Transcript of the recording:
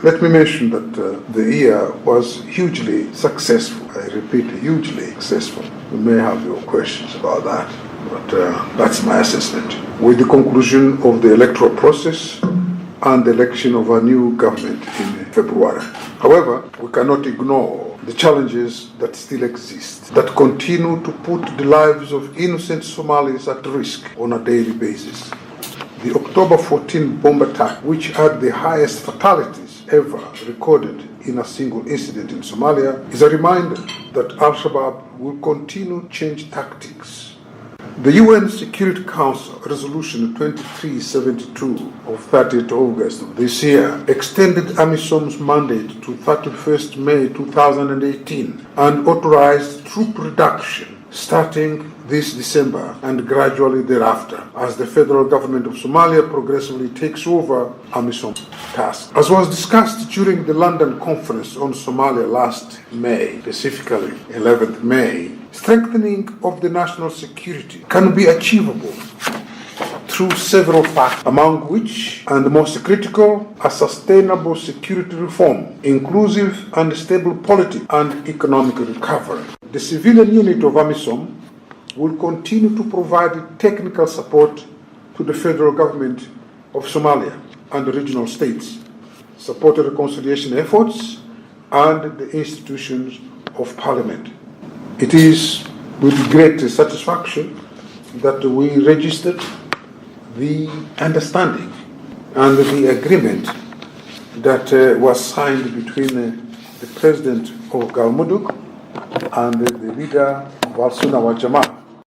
Let me mention that the year was hugely successful. I repeat, hugely successful. You may have your questions about that, but that's my assessment. With the conclusion of the electoral process and the election of a new government in February. However, we cannot ignore the challenges that still exist, that continue to put the lives of innocent Somalis at risk on a daily basis. The October 14 bomb attack, which had the highest fatalities ever recorded in a single incident in Somalia, is a reminder that Al-Shabaab will continue to change tactics. The UN Security Council Resolution 2372 of 30th August of this year extended AMISOM's mandate to 31st May 2018 and authorized troop reduction starting this December and gradually thereafter as the federal government of Somalia progressively takes over AMISOM tasks. As was discussed during the London conference on Somalia last May, specifically 11th May, strengthening of the national security can be achievable through several factors, among which, and the most critical, a sustainable security reform, inclusive and stable politics and economic recovery. The civilian unit of AMISOM will continue to provide technical support to the federal government of Somalia and the regional states, support reconciliation efforts, and the institutions of parliament. It is with great satisfaction that we registered the understanding and the agreement that was signed between the president of Galmudug and the leader of Al-Sunnah wal Jama'ah